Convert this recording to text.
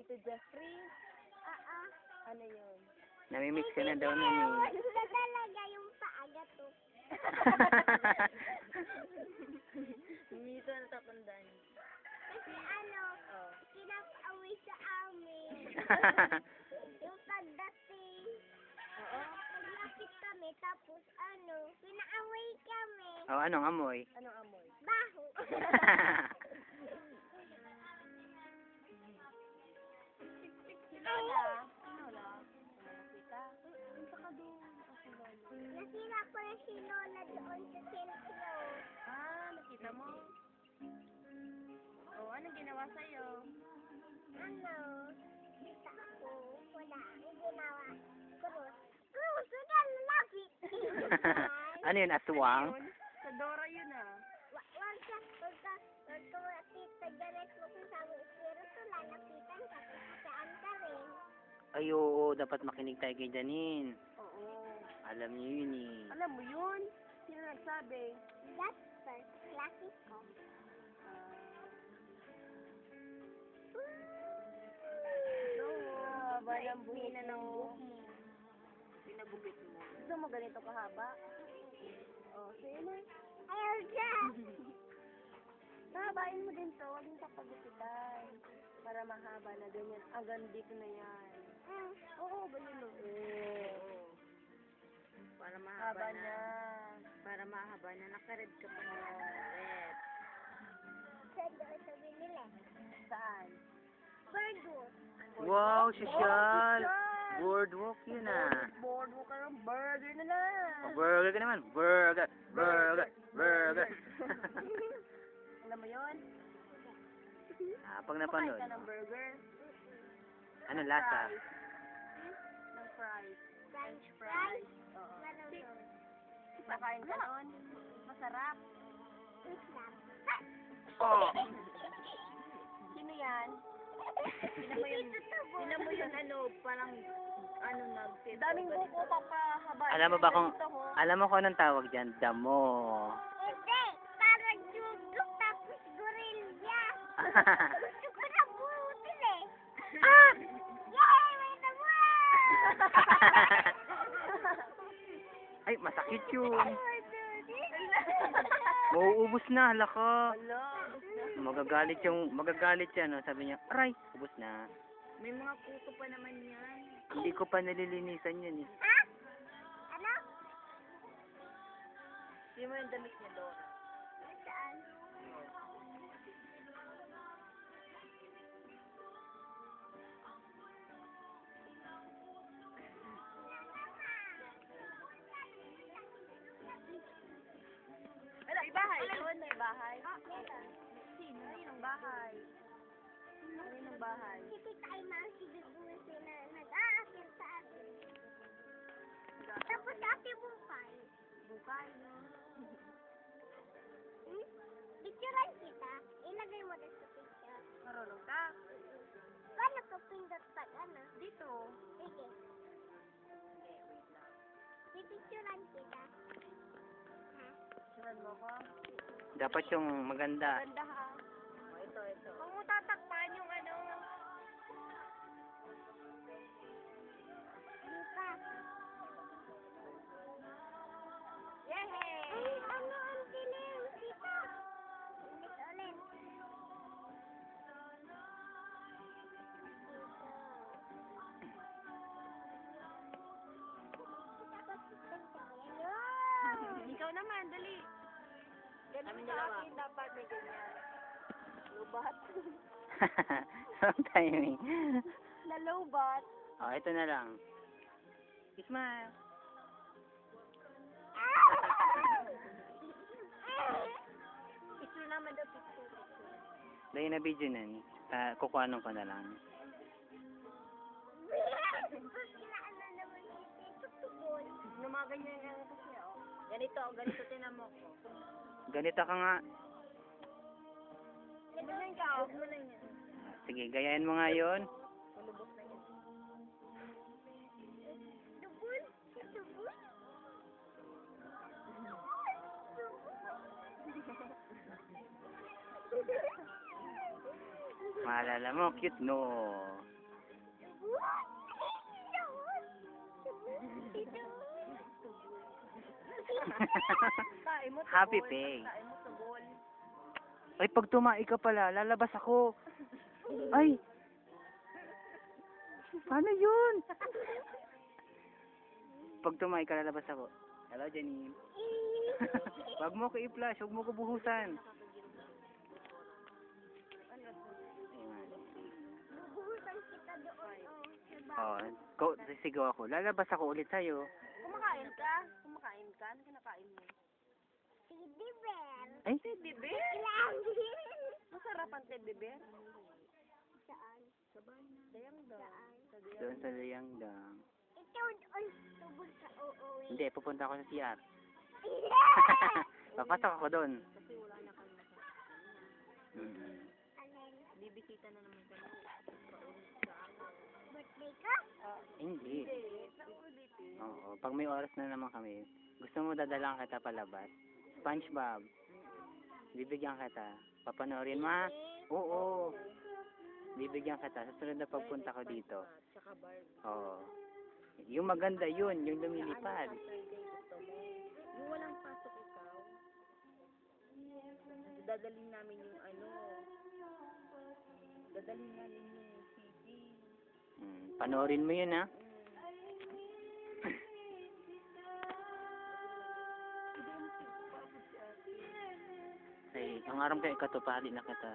Tito Jeffrey? Ano yun? Namimix ka na daw nun eh. Basta talaga yung paaga to. Minsan natatandaan. Kasi pinap-away sa amin. Yung pagdating. Oo. Paglapit kami, tapos pinaaway kami. Oh, anong amoy? Anong amoy? Baho. Lola. Lola. Nakita? Saka doon. Si Lola. Nasira ko na si Lola doon sa sentro. Nakita mo? Oh, anong ginawa sa'yo? Kita ko. Wala. Ang ginawa. Krus. Krus! Wala lalapit. Ano yun, aswang? Sa Dora yun Wag ka tita Janet mo kung sa mga espiritu, lalapitan ka. Saan ka rin? Ay, oo, dapat makinig tayo kay Janine. Oo. Alam niyo yun eh. Alam mo yun? Sino nagsabi? That's first classes ko. Haba ng buhok mo. Pinagupit mo. Gusto mo ganito kahaba? Oh, sige na. Ayaw dyan. Pahabain mo din to. Huwag mo papagupitan. Para mahaba na ganyan. Hanggang dito na yan. Oo, ganyan mo. Para mahaba na. Para mahaba na. Nakared ka pa na. Red. Saan doon sa binili? Saan? Burgos. Wow, social! Boardwalk yun ah. Boardwalk ka ng burger na lang. Oh, burger ka naman. Burger! Burger! Burger! Alam mo yun? Pag Kumain napanood. ka ng burger. Ano lasa? Ng fries. French fries. Oo. Ano doon? Nakain ka nun? Masarap. Islam. Oh! Sino yan? Sino mo yun parang nag-fit. Daming buko papahaba. Alam mo kung anong tawag dyan? Damo. Hindi. Parang jugok tapos gorilya. Gusto ko na buhutin eh. Yay! May nabuhay! Ay, masakit yun. Mauubos na, hala ka. Hello. Magagalit yan. No? Sabi niya, aray, ubos na. May mga puto pa naman yan. Hindi ko pa nalilinisan yun eh. Ha? Ano? Hindi mo yung damit niya doon. Saan? Wala, may bahay doon. May bahay. Sino? Sino ang bahay? Sino ang bahay? Si Tita Aymar, si Dudusi na nag-aakil sa atin. Tapos ate Bukay. Bukay, no? Picturean kita. Ilagay mo din sa picture. Marunong ka? Paano ka pindot pag Dito. Sige. Pipicturean kita. Suran mo ko? Dapat yung maganda. Ganda ha. Oh, ito. Huwag mo tatakpan yung Lupa. Yehey! Ay, ang dilim, tita. Ulit. Ikaw naman, dali. Ganun sa akin, dapat may ganyan. Lubat. Wrong timing. Nalubat. Oh, ito na lang. Smile. Picture naman daw, picture. Dahil na video nun, kukuhanon ko na lang. Gumaganyan nga kasi niya, oh. Ganito tinan mo ko. Ganito ka nga. Ganyan ka, huwag mo lang yan. Sige, gayahin mo nga yun. Malubos na yan. Maalala mo, cute no. Tae mo, Happy tubol. pay. Tae mo, tubol. Ay, pag tumai ka pala, lalabas ako. Ay! Paano yun? Pag tumai ka, lalabas ako. Hello, Janine. Wag mo ko i-flash, wag mo ko buhusan. Ayan. Bubuhusan kita doon, oh. Diba? Sisigaw ako. Lalabas ako ulit sa'yo. Kumakain ka? Kumakain ka? Ano kinakain mo? Teddy bear. Ay, Teddy bear? Lagi. Masarap ang teddy bear. Saan? Dayang daw. doon sa Liangdang. Ito doon. Tubol sa uuwi. Hindi, pupunta ako sa CR. Yeah! Papasok ako doon. Kasi wala na kami sa Alin? bibisita na naman kami. Birthday ka? Hindi. Naulitin. Oo, pag may oras na naman kami, gusto mo dadalang kita palabas. SpongeBob. Bibigyan kita. Papanoorin mo, ha? Oo. Bibigyan kita. Sa sunod na pagpunta ko dito. Tsaka bar. Oo. Yung maganda yun, yung lumilipad. Saturday gusto mo. Yung walang pasok ikaw. Dadalhin namin yung ano. Dadalhin namin yung CD. Panoorin mo yun, ha? Ay, ang aram kayo ikatupali na kita.